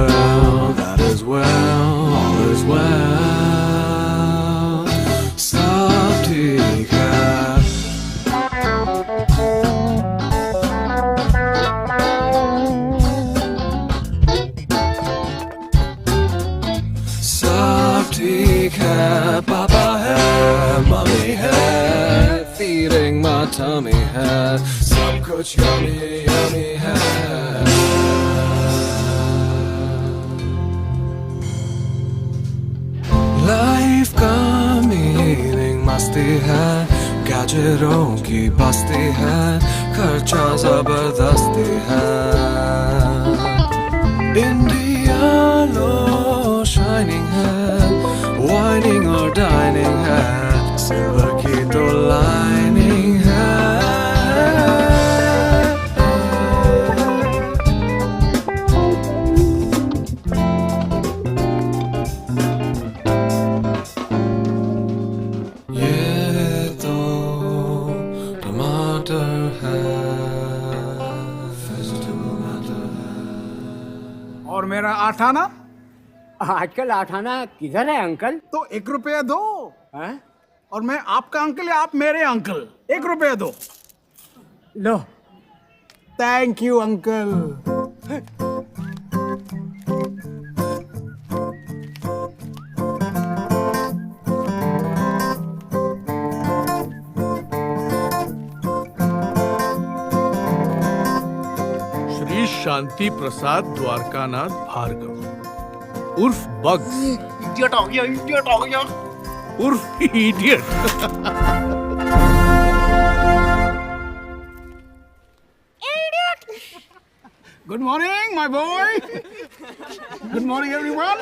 well, that is well, all is well. सब ठीक है. सब ठीक है, पापा है, मम्मी है, feeding my tummy है, सब कुछ yummy yummy है. लाइफ का मीनिंग मस्ती है, गैजेटों की बस्ती है, खर्चा जबरदस्ती है. इंडिया लो शाइनिंग है, वाइनिंग और डाइनिंग है, सिल्वर की तो लाइनिंग है. और मेरा आठाना? आजकल आठाना किधर है अंकल? तो 1 रुपया दो. हैं? और मैं आपका अंकल या आप मेरे अंकल? 1 रुपया दो. लो. Thank you uncle. Shri Shanti Prasad Dwarkanath Bhargav उर्फ बग्स. इडियट हो गया, इडियट हो गया. उर्फ idiot. Good morning my boy. Good morning everyone.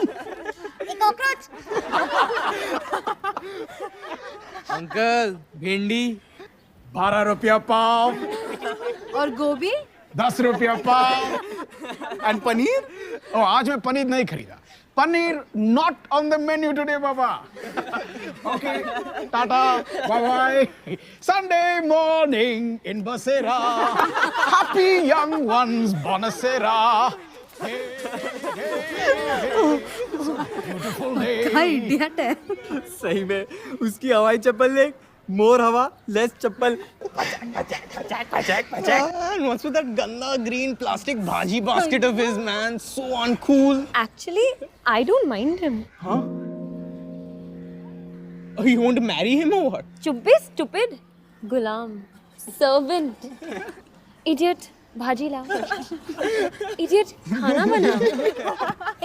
Uncle भिंडी 12 रुपया पाव. और गोभी 10 रुपया पाव. एंड पनीर? ओ, आज मैं पनीर नहीं खरीदा. Paneer not on the menu today बाबा. Okay, tata, bye bye. Sunday morning in Basera. Happy young ones बोनसेरा. Beautiful day. क्या इडियट है. सही में उसकी हवाई चप्पल देख. मोर हवा लेस चप्पल. And what's with that ganda green plastic bhaji basket of his, man? So uncool. Actually, I don't mind him. Huh? Oh, you want to marry him or what? Chup be stupid. Gulam. Servant. Idiot. Bhaji la. Idiot. खाना बना.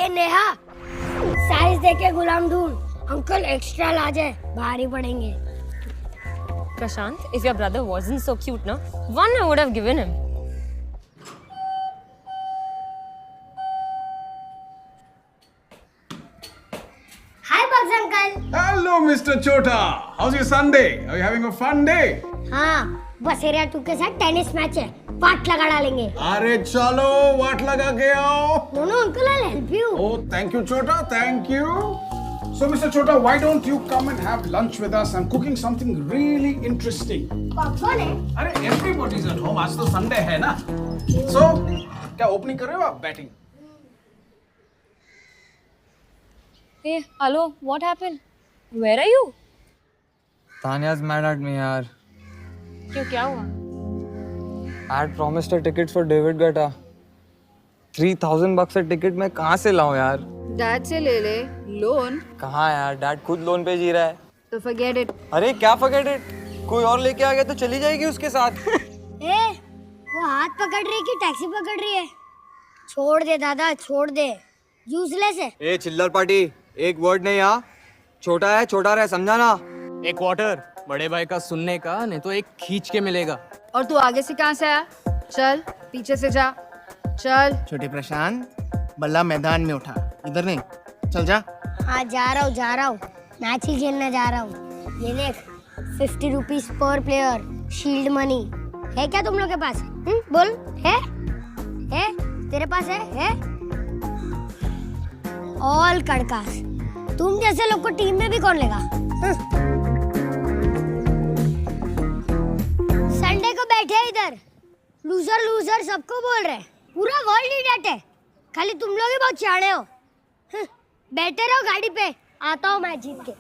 ए Neha, size देके गुलाम ढूंढ. Uncle extra large है, भारी पड़ेंगे. Prashant, if your brother wasn't so cute, no? One I would have given him. Hi Bugs uncle. Hello mister Chhota. How's your Sunday? Are you having a fun day? हाँ, बसेरिया 2 के साथ tennis match है. वाट लगा डालेंगे. अरे चलो वाट लगा के आओ. No no uncle, I help you. Oh, thank you, Chota. Thank you. So, Mr. Chota, why don't you come and have lunch with us? I'm cooking something really interesting. कौन है? अरे everybody's at home. आज तो Sunday है ना? So, क्या opening कर रहे हो आप? Batting. Hey, hello. What happened? Where are you? Tanya's mad at me, यार. क्यों, क्या हुआ? I had promised a ticket for David Guetta. $3,000 a ticket मैं कहाँ से लाऊं यार? डैड से ले ले. लोन? कहाँ यार, डैड खुद लोन पे जी रहा है. तो forget it. अरे क्या forget it? कोई और लेके आ गया तो चली जाएगी उसके साथ. ए, वो हाथ पकड़ रही है कि टैक्सी पकड़ रही है? छोड़ दे दादा, छोड़ दे. यूजलेस है. ए चिल्लर पार्टी, एक वर्ड नहीं यहाँ. छोटा है, छोटा रहे, समझा ना. एक वाटर बड़े भाई का सुनने का, नहीं तो एक खींच के मिलेगा. और तू आगे से कहाँ से आया? चल पीछे से जा. चल. छोटे प्रशांत, बल्ला मैदान में उठा, इधर नहीं. चल जा. हाँ जा रहा हूँ. मैच ही खेलने जा रहा हूँ. ये देख, 50 rupees per player. Shield money है क्या तुम लोग के पास? बोल. है? तेरे पास है? ऑल कड़कास. तुम जैसे लोग को टीम में भी कौन लेगा? संडे को बैठे इधर लूजर सबको बोल रहे. पूरा वर्ल्ड ही डट है. खाली तुम लोग ही बहुत चाड़े हो। बैठे रहो गाड़ी पे, आता हूँ मैं जीत के।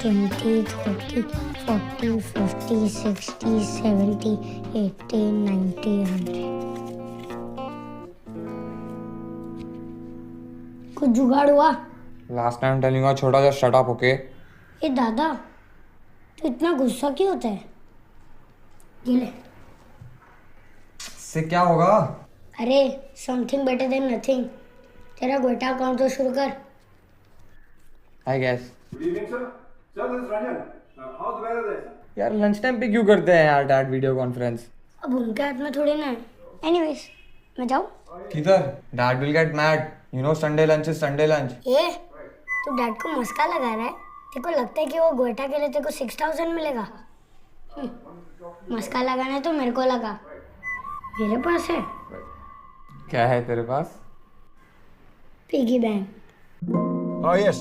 ट्वेंटी 30 40 50 60 70 80 90 100। कुछ जुगाड़ हुआ? लास्ट टाइम टेलिंग यू छोटा सा शट अप, ओके? ए दादा, तो इतना गुस्सा क्यों होता है? ये ले। इससे क्या होगा? अरे समथिंग बेटर देन नथिंग। तेरा गोटा अकाउंट तो शुरू कर। I guess. यार लंच टाइम पे क्यों करते हैं यार डैड वीडियो कॉन्फ्रेंस? अब उनके हाथ में थोड़ी ना है। एनीवेज, मैं जाऊँ? किधर? Dad will get mad, you know Sunday lunch is Sunday lunch. ए, तू डैड को मस्का लगा रहा है? तेरे को लगता है कि वो गोटा के लिए तेरे को 6000 मिलेगा? मस्का लगाना है तो मेरे को लगा, मेरे पास है। क्या है तेरे पास? Piggy bank. Oh yes.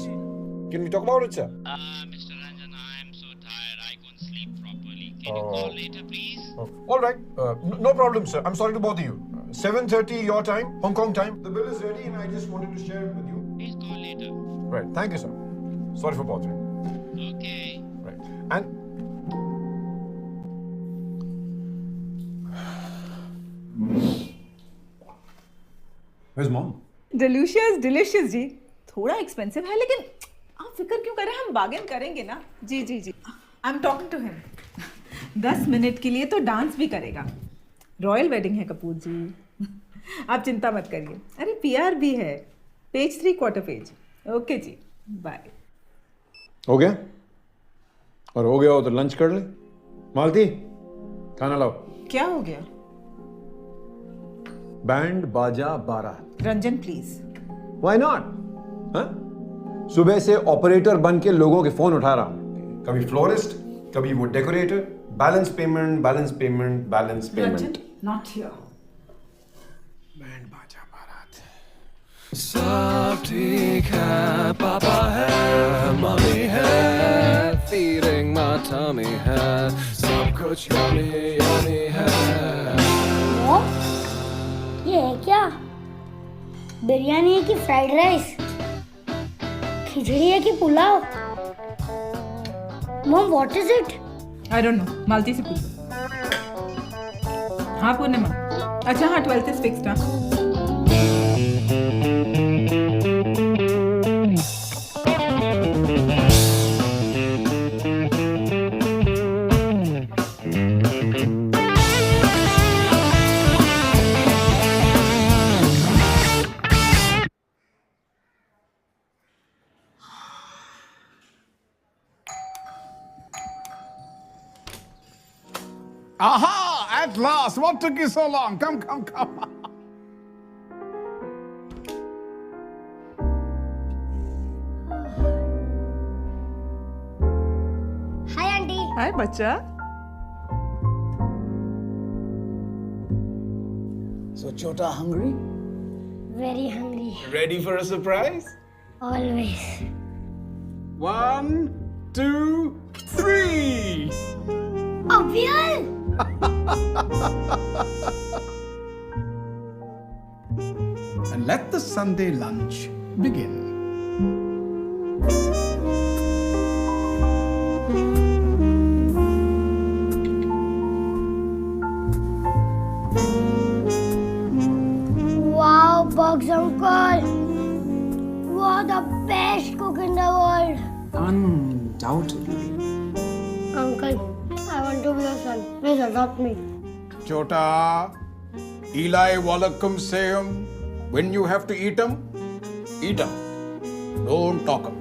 Can we talk about it, sir? Mr. Ranjan, I am so tired. I couldn't sleep properly. Can you call later, please? All right. No problem, sir. I'm sorry to bother you. 7:30 your time, Hong Kong time. The bill is ready, and I just wanted to share it with you. Please call later. Right. Thank you, sir. Sorry for bothering. Okay. Right. And where's mom? Delicious delicious जी, थोड़ा expensive है लेकिन आप फिक्र क्यों कर रहे हैं, हम बार्गेन करेंगे ना। जी जी जी, I am talking to him. 10 minute के लिए तो डांस भी करेगा। रॉयल वेडिंग है कपूर जी, आप चिंता मत करिए। अरे पीआर भी है, पेज 3/4 पेज। ओके जी, बाय। हो गया? और हो गया हो तो लंच कर ले। मालती, खाना लाओ। क्या हो गया? बैंड बाजा बारात। रंजन प्लीज। Why not? हाँ? सुबह से ऑपरेटर बन के लोगों के फोन उठा रहा हूँ। कभी फ्लोरिस्ट, कभी वो decorator. Balance payment, balance payment, balance payment. Not here. Band बाजा बारात। सब ठीक है, पापा है, मम्मी है, feeding my tummy है, सब कुछ yummy yummy है। ये है क्या? बिरयानी है कि फ्राइड राइस? खिचड़ी है कि पुलाव? Mom, what is it? I don't know, Malti से पूछो। हाँ पूर्णिमा, अच्छा हाँ 12th इज फिक्स्ड। हाँ Aha! At last! What took you so long? Come, come, come. Hi, auntie. हाय बच्चा। So, Chota, hungry? Very hungry. Ready for a surprise? Always. 1, 2, 3. Abhyal! And let the Sunday lunch begin. Wow, Bugs uncle! You are the best cook in the world. Undoubtedly. Uncle, I want to be your son. Please adopt me. Chota, Eli Wallacum sayum. When you have to eat 'em, eat 'em. Don't talk 'em.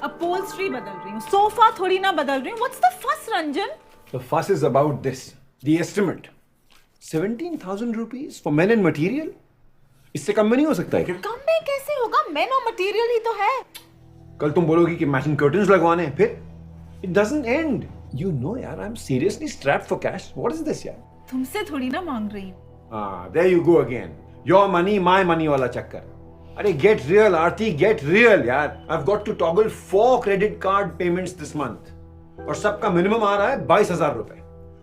Upholstery बदल रही हूँ, sofa थोड़ी ना बदल रही हूँ। What's the फस Ranjan? The fuss is about this. The estimate. 17,000 rupees for men and material? इससे कम में नहीं हो सकता है क्या? कम में कैसे होगा? मेन और मटेरियल ही तो है। कल तुम बोलोगी कि मैचिंग कर्टन्स लगवाने हैं, फिर it doesn't end. You know यार, I'm seriously strapped for cash. What is this यार? तुमसे थोड़ी ना मांग रही हूँ। There you go again. Your money, my money वाला चक्कर। अरे get real आरती, get real यार। I've got to toggle 4 credit card payments this month. और सबका मिनिमम आ रहा है 22,000 रुपए।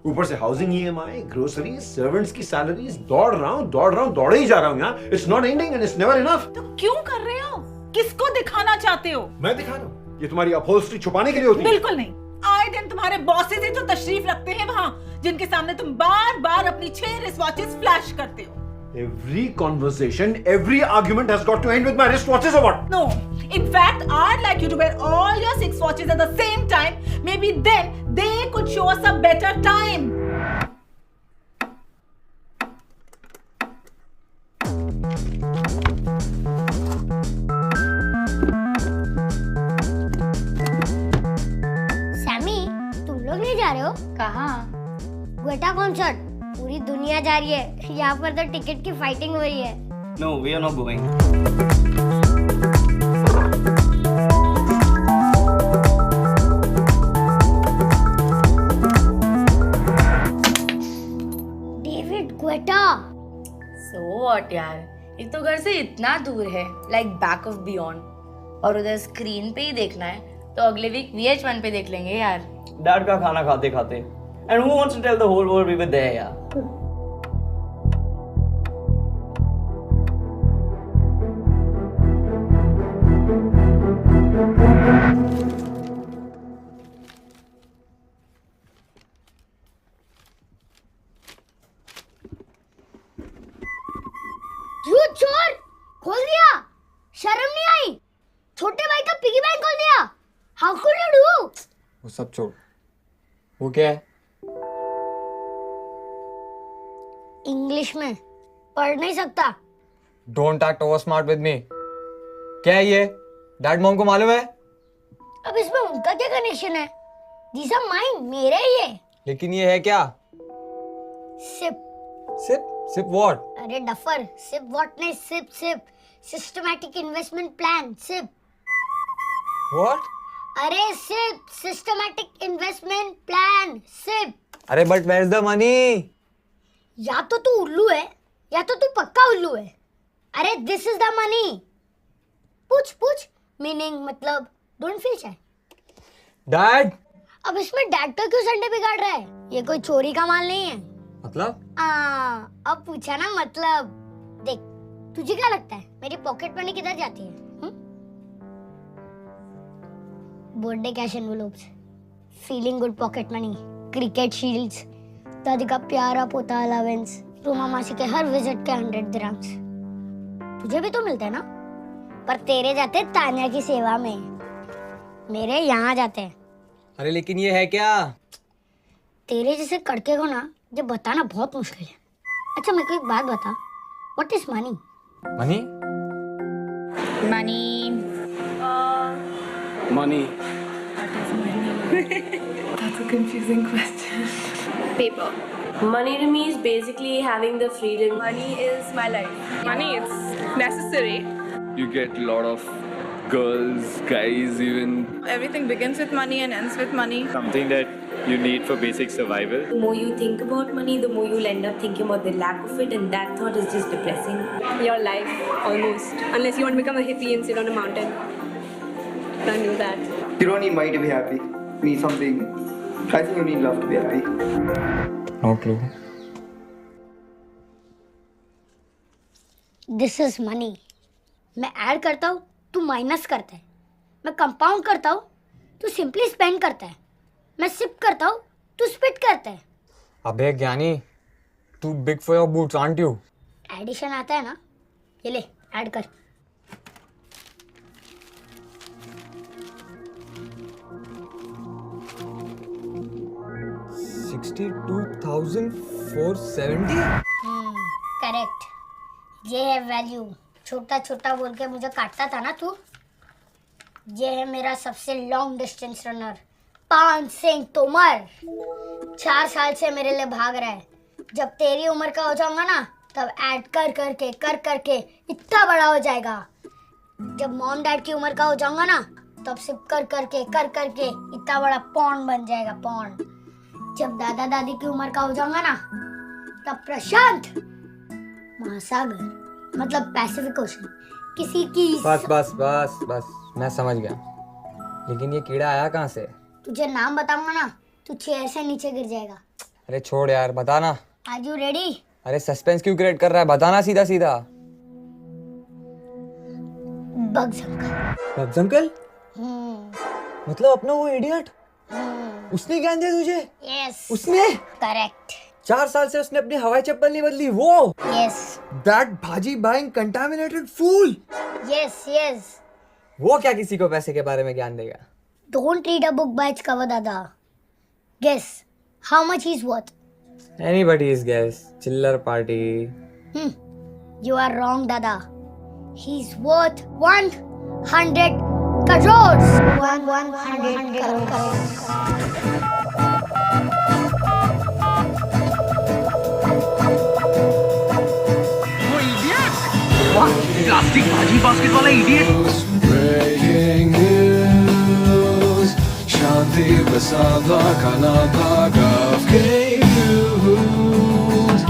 ऊपर से हाउसिंग EMI, ग्रोसरीज, सर्वेंट्स की सैलरीज, दौड़े ही जा रहा हूँ यार। It's not ending and it's never enough. तो क्यों कर रहे हो? किसको दिखाना चाहते हो? मैं दिखा रहा हूँ। ये तुम्हारी अपहोल्स्ट्री छुपाने के लिए होती है? बिल्कुल नहीं। आए दिन तुम्हारे बॉसेस ही तो तशरीफ रखते हैं वहाँ, जिनके सामने तुम बार-बार अपनी 6 रिस्टवॉचेस फ्लैश करते हो। Every conversation, every argument has got to end with my wristwatches or what? No. In fact, I'd like you to wear all your 6 watches at the same time. Maybe then they could show us a better time. Sammy, तुम लोग नहीं जा रहे हो? कहाँ? Guetta concert. पूरी दुनिया जा रही है, यहाँ पर तो टिकट की फाइटिंग हो रही है। No, we are not going. David Guetta. So what यार, एक तो घर से इतना दूर है, like back of beyond, और उधर स्क्रीन पे ही देखना है, तो अगले वीक VH1 पे देख लेंगे यार। डैड का खाना खाते खाते। And who wants to tell the whole world we were there यार? चोर खोल दिया, शर्म नहीं आई? छोटे भाई का पिगी बैंक खोल दिया। How could you do? वो सब छोड़, वो क्या है? इंग्लिश में पढ़ नहीं सकता। Don't act over smart with me. क्या है ये? डैड मॉम को मालूम है? अब इसमें उनका क्या कनेक्शन है? These are mine, मेरे ही ये। लेकिन ये है क्या? सिप। सिप? SIP what? अरे डफर, सिप व्हाट नहीं, SIP SIP. Systematic investment plan, SIP. What? अरे SIP, systematic investment plan, SIP. अरे but where is the money? या तो तू उल्लू है या तो तू पक्का उल्लू है। अरे दिस इज द मनी। पूछ पूछ, मीनिंग मतलब डोंट फील शाय। डैड? अब इसमें डैड का क्यों संडे बिगाड़ रहा है? ये कोई चोरी का माल नहीं है। मतलब? अब पूछा ना मतलब। देख, तुझे क्या लगता है मेरी पॉकेट मनी किधर जाती है? Birthday cash envelopes, feeling good pocket money, cricket shields, दादी का प्यारा पोता अलावेंस, रूमा मासी के हर विजिट के 100 दिरहम्स। तुझे भी तो मिलते हैं ना, पर तेरे जाते तान्या की सेवा में, मेरे यहाँ जाते हैं। अरे लेकिन ये है क्या? तेरे जैसे कड़के को ना ये बताना बहुत मुश्किल है। अच्छा मेरे को एक बात बता, what is money? Money? Money. Money. That's a confusing question. Paper. Money to me is basically having the freedom. Money is my life. Money, it's necessary. You get a lot of girls, guys, even. Everything begins with money and ends with money. Something that you need for basic survival. The more you think about money, the more you'll end up thinking about the lack of it, and that thought is just depressing. Your life, almost. Unless you want to become a hippie and sit on a mountain. Can't do that. You don't need money to be happy. You need something. I think you need love to be happy. No clue. This is money. मैं add करता हूँ, तू minus करता है। मैं compound करता हूँ, तू सिंपली स्पेंड करता है। मैं सिप करता हूँ, तू स्पिट करता है। अबे ज्ञानी, too big for your boots, aren't you? Addition आता है ना, ये ले ऐड कर। $62,470? करेक्ट, ये है वैल्यू। छोटा छोटा बोल के मुझे काटता था ना तू। ये है मेरा सबसे लॉन्ग डिस्टेंस रनर, पान सिंह तोमर। 4 साल से मेरे लिए भाग रहा है। जब तेरी उम्र का हो जाऊंगा ना तब ऐड कर करके इतना बड़ा हो जाएगा। जब मॉम डैड की उम्र का हो जाऊंगा ना तब सिर्फ कर करके इतना बड़ा पॉन्ड बन जाएगा, पॉन्ड। जब दादा दादी की उम्र का हो जाऊंगा ना तब प्रशांत महासागर मतलब पैसिफिक ओशन किसी की। बस मैं समझ गया, लेकिन ये कीड़ा आया कहाँ से? तुझे नाम बताऊंगा ना तू चेयर से नीचे गिर जाएगा। अरे छोड़ यार, बताना। Are you ready? अरे सस्पेंस क्यों क्रिएट कर रहा है, बताना सीधा सीधा। Bugs uncle. Bugs uncle? मतलब अपना वो इडियट? उसने ज्ञान दिया तुझे? यस। उसने? करेक्ट। 4 साल से उसने अपनी हवाई चप्पल नहीं बदली, वो? यस। That भाजी बाइंग contaminated fool? यस। वो क्या किसी को पैसे के बारे में ज्ञान देगा? Don't read a book by its cover, Dada. Guess how much he's worth. Anybody's guess. Chiller party. You are wrong, Dada. He's worth 100 crores. 100 crores. Plastic भाजी बास्केट वाला idiot. Breaking news, Shanti Prasad Dwarkana Bhargav gave news.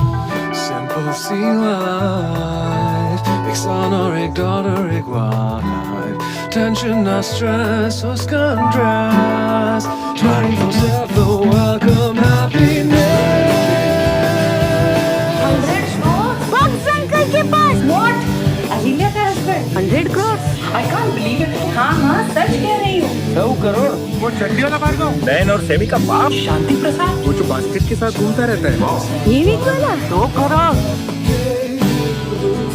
Simple sea life, ek son or ek daughter, ek wife. Tension, not stress, or contrast. 24/7, welcome happiness. Bugs uncle के पास. What? Ahilya का husband? 100 crores? I can't believe it. हाँ सच कह रही हूँ। 100 करोड़? वो चड्डी वाला भार्गव? नैन और सेमी का बाप? शांति प्रसाद? वो जो बास्केट के साथ घूमता रहता है? ये वीक वाला? 2 करोड़?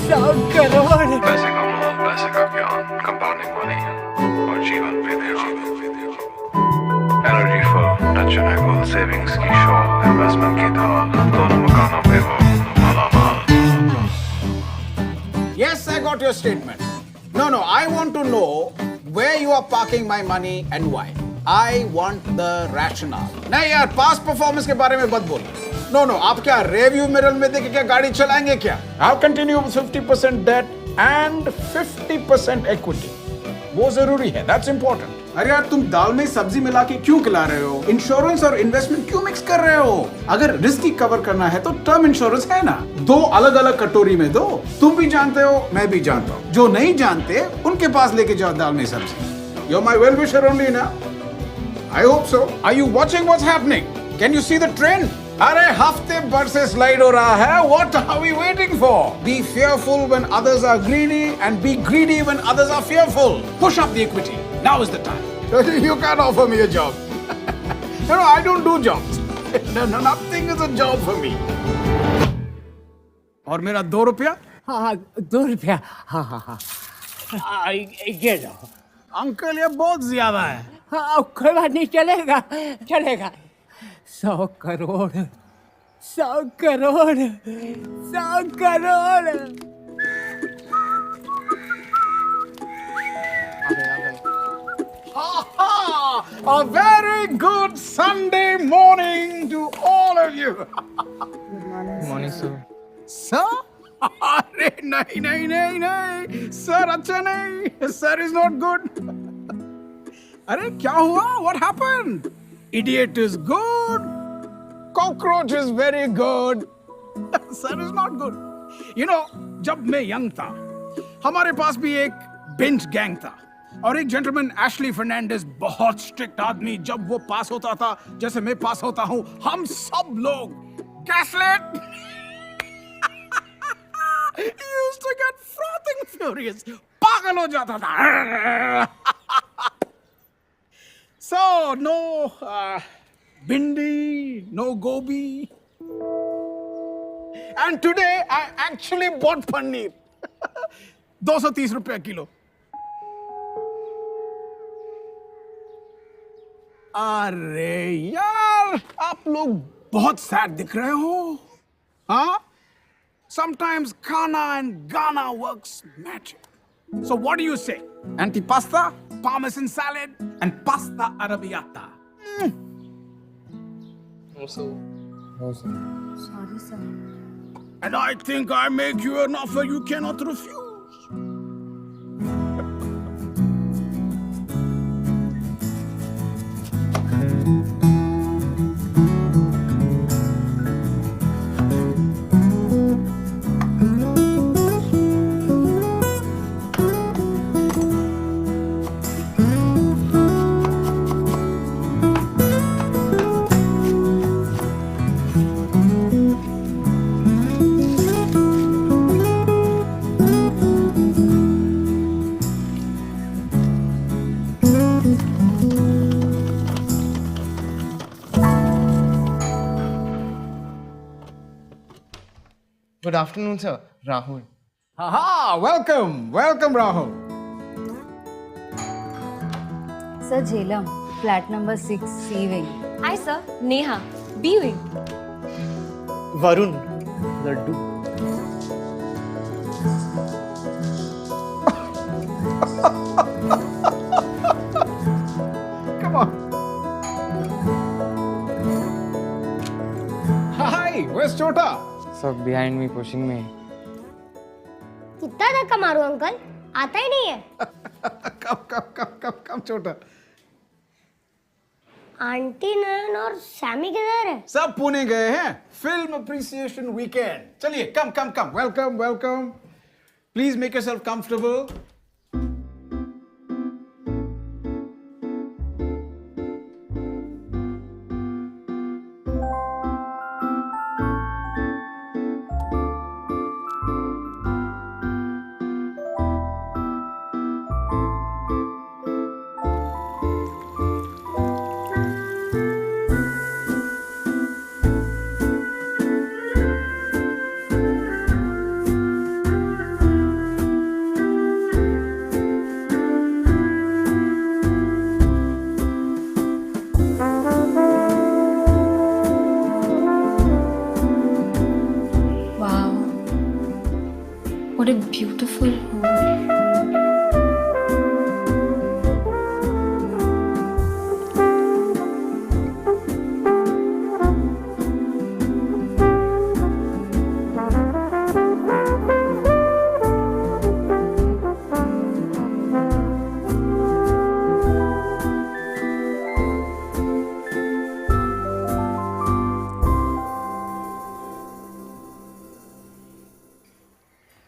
100 करोड़? पैसे का मोह, पैसे का ज्ञान, कंपाउंडिंग मनी और जीवन विद्या। Energy for touch and goal savings की शॉप, इन्वेस्टमेंट की धाल, दोनों मकानों पे वो मालामाल। Yes, I got your statement. No, I want to know where you are parking my money and why. I want the rationale. नहीं यार, past performance के बारे में मत बोलो. No, आप क्या rearview mirror में देख के क्या गाड़ी चलाएंगे क्या? I'll continue with 50% debt and 50% equity. वो जरूरी है, that's important. अरे यार तुम दाल में सब्जी मिला के क्यों खिला रहे हो? इंश्योरेंस और इन्वेस्टमेंट क्यों मिक्स कर रहे हो? अगर रिस्क ही कवर करना है तो टर्म इंश्योरेंस है ना, 2 अलग अलग कटोरी में दो। तुम भी जानते हो, मैं भी जानता हूँ। जो नहीं जानते उनके पास लेके जाओ दाल में सब्जी। You're my well wisher only ना? I hope so. Are you watching what's happening? Can you see the trend? अरे हफ्ते भर से स्लाइड हो रहा है। What are we waiting for? Be fearful when others are greedy and be greedy when others are fearful. Push up the equity. Now is the time. You can't offer me a job. No, I don't do jobs. No, nothing is a job for me. और मेरा 2 रुपया? हाँ 2 रुपया। हाँ ये लो। Uncle ये बहुत ज्यादा है। हाँ कोई बात नहीं, चलेगा 100 crore 100 crore 100 crore. A very good Sunday morning to all of you. Good morning, sir. Sir? अरे नहीं सर अच्छा नहीं, सर इज नॉट गुड। अरे क्या हुआ? What happened? Idiot is good, cockroach is very good, sir is not good. You know, जब मैं young था हमारे पास भी एक बेंच गैंग था और एक जेंटलमैन एशली फर्नांडिस, बहुत स्ट्रिक्ट आदमी। जब वो पास होता था जैसे मैं पास होता हूँ, हम सब लोग गैसलेट used to get frothing furious, पागल हो जाता था। So no bindi, no gobi, and today I actually bought paneer. 230 रुपया किलो। अरे यार आप लोग बहुत सैड दिख रहे हो। हाँ? Sometimes Ghana and Ghana works magic. So what do you say? Antipasta, parmesan salad, and pasta arrabbiata. Also, No, sir. Sorry, sir. And I think I make you an offer you cannot refuse. Good afternoon, sir. Rahul. Aha! Welcome, welcome, Rahul. Sir, Jhelum, flat number 6, C wing. Hi, sir. Neha. B wing. Varun. Laddu. Come on. Hi, where's Chota? Sir, behind me, pushing me. कितना धक्का मारूं uncle? आता ही नहीं है। कम छोटा। Aunty नयन और Sami किधर है? सब पुणे गए हैं फिल्म अप्रिसिएशन वीकेंड। चलिए come welcome welcome. Please make yourself comfortable. What a beautiful home.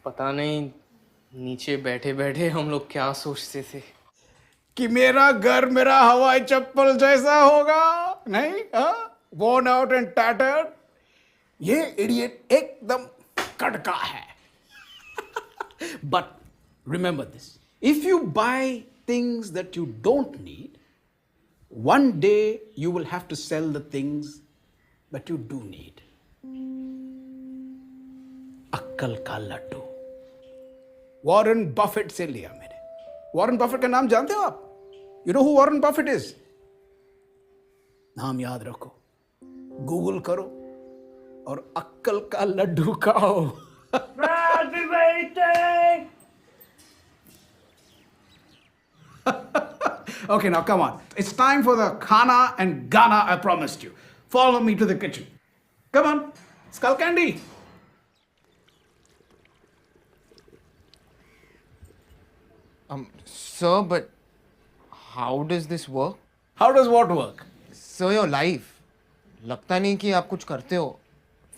पता नहीं नीचे बैठे बैठे हम लोग क्या सोचते थे कि मेरा घर मेरा हवाई चप्पल जैसा होगा। नहीं, worn out and tattered। ये इडियट एकदम कड़का है। But remember this, if you buy things that you don't need, one day you will have to sell the things that you do need। अक्कल का लड्डू वॉरेन बफेट से लिया मैंने। Warren Buffett का नाम जानते हो आप? You know who Warren Buffett is? नाम याद रखो, गूगल करो और अक्कल का लड्डू खाओ। Okay, now come on. It's time for the khana and Ghana I promised you. Follow me to the kitchen. Come on, skull candy. Sir, but how does this work? How does what work? Sir, your life. लगता नहीं कि आप कुछ करते हो,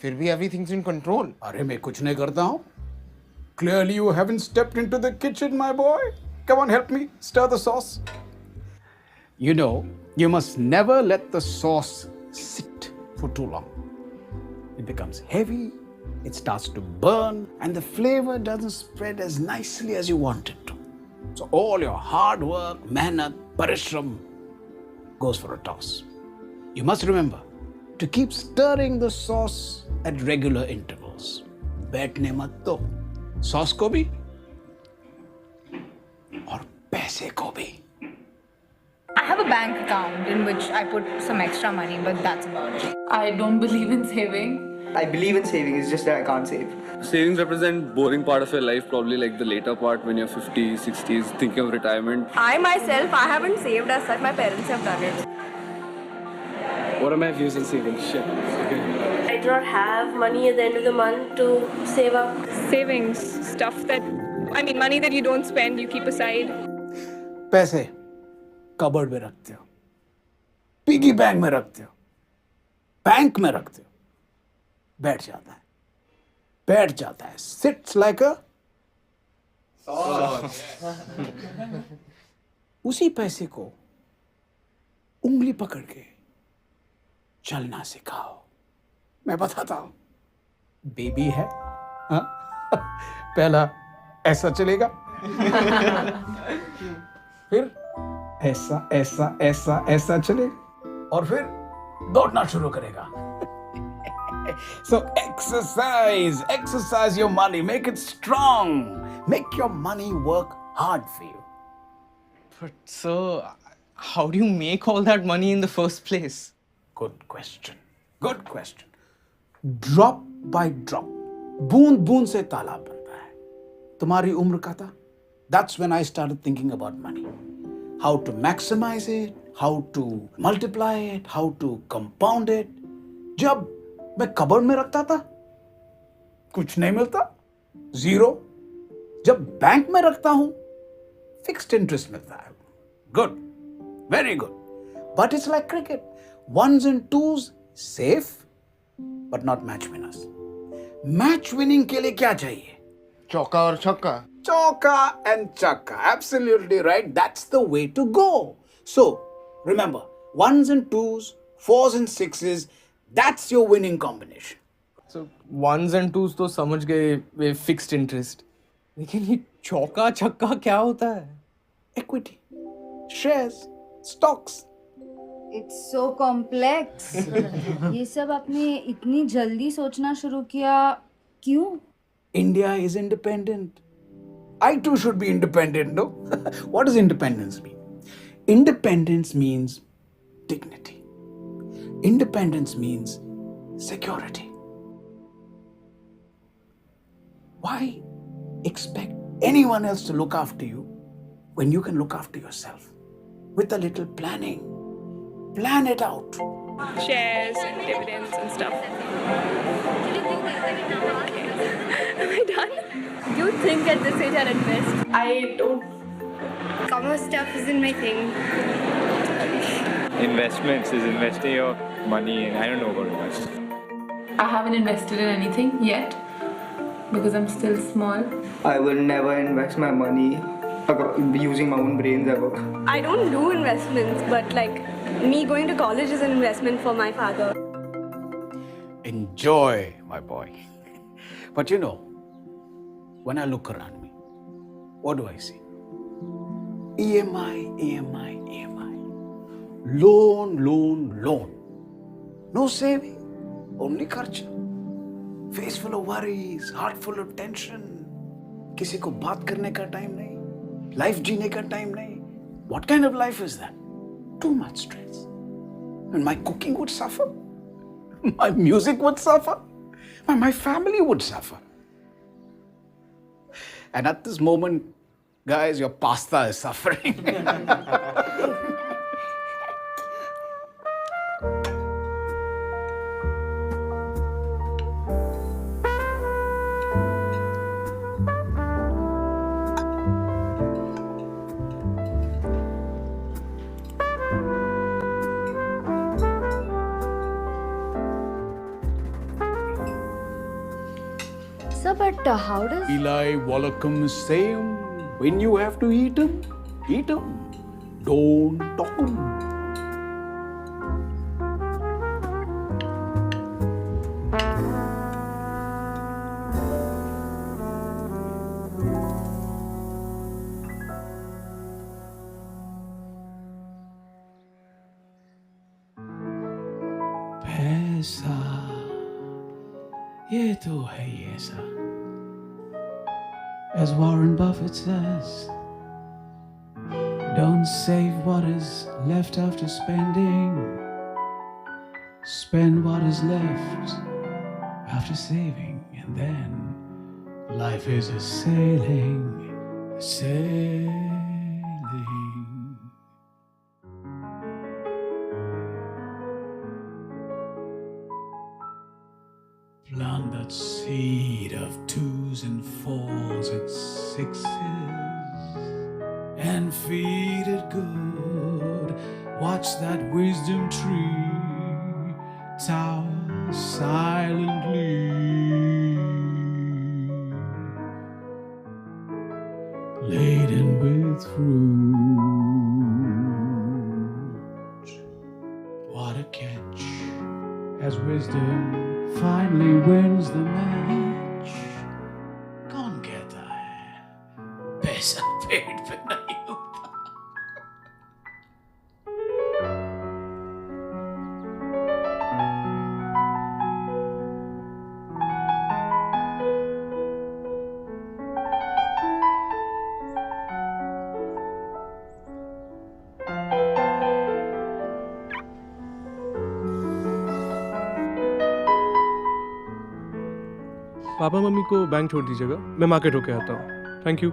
फिर भी everything's in control. अरे मैं कुछ नहीं करता हूँ। Clearly you haven't stepped into the kitchen, my boy. Come on, help me stir the sauce. You know, you must never let the sauce sit for too long. It becomes heavy, it starts to burn, and the flavor doesn't spread as nicely as you want it to. So all your hard work, mehnat, parishram goes for a toss. You must remember to keep stirring the sauce at regular intervals. बैठने मत दो, sauce को भी और पैसे को भी। I have a bank account in which I put some extra money, but that's about it. I don't believe in saving. I believe in saving, it's just that I can't save. Savings represent boring part of your life, probably like the later part when you're 50s, 60s, thinking of retirement. I myself, I haven't saved as such. My parents have done it. What are my views on saving? Shit. Okay. do not have money at the end of the month to save up. Savings, stuff that, I mean, money that you don't spend, you keep aside. पैसे cupboard में रखते हो, piggy bank में रखते हो, bank में रखते हो, बैठ जाता है, सिट्स लाइक अ उसी पैसे को उंगली पकड़ के चलना सिखाओ। मैं बताता हूं, बेबी है, हाँ? पहला ऐसा चलेगा, फिर ऐसा ऐसा ऐसा ऐसा चलेगा, और फिर दौड़ना शुरू करेगा। So exercise your money, make it strong, make your money work hard for you. But sir, how do you make all that money in the first place? Good question. Drop by drop, बूंद बूंद से तालाब बनता है। तुम्हारी उम्र का था, that's when I started thinking about money. How to maximize it, how to multiply it, how to compound it. जब मैं कबर्ड में रखता था, कुछ नहीं मिलता, जीरो। जब बैंक में रखता हूं, फिक्स्ड इंटरेस्ट मिलता है। Good, very good. But it's like cricket, ones and twos safe, but not match winners. Match winning के लिए क्या चाहिए? चौका और छक्का। Choka and chakka. Absolutely right. That's the way to go. So, remember, ones and twos, fours and sixes, that's your winning combination. So ones and twos तो समझ गए, वे fixed interest. लेकिन ये चौका छक्का क्या होता है? Equity, shares, stocks. It's so complex. ये सब आपने इतनी जल्दी सोचना शुरू किया, क्यों? India is independent. I too should be independent, no? What does independence mean? Independence means dignity. Independence means security. Why expect anyone else to look after you when you can look after yourself? With a little planning. Plan it out. Shares and dividends and stuff. Am I done? Do you think at this age I'll invest? I don't. Commerce stuff isn't my thing. Investments is investing your money in. I don't know about investment. I haven't invested in anything yet because I'm still small. I will never invest my money using my own brains ever. I don't do investments, but like me going to college is an investment for my father. Enjoy, my boy. But you know, when I look around me, what do I see? EMI, EMI, EMI. Loan. No saving, only kharcha. Face full of worries, heart full of tension. किसी को बात करने का time नहीं, life जीने का time नहीं. What kind of life is that? Too much stress. And my cooking would suffer. My music would suffer. My family would suffer. And at this moment, guys, your pasta is suffering. Sir, but how does... Eli Wallacom is same. When you have to eat them, eat them. Don't talk them. पैसा ये तो है ही ऐसा. As Warren Buffett says, don't save what is left after spending. Spend what is left after saving, and then life is a sailing. counts its sixes and feed it good. Watch that wisdom tree tower silently, laden with fruit. What a catch, as wisdom finally wins the match. कौन कहता है पैसा पेट पे नहीं होता? Papa mummy को bank छोड़ दीजिएगा, मैं मार्केट होके आता हूँ। Thank you.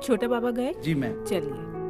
छोटे पापा गए? जी मैम। चलिए।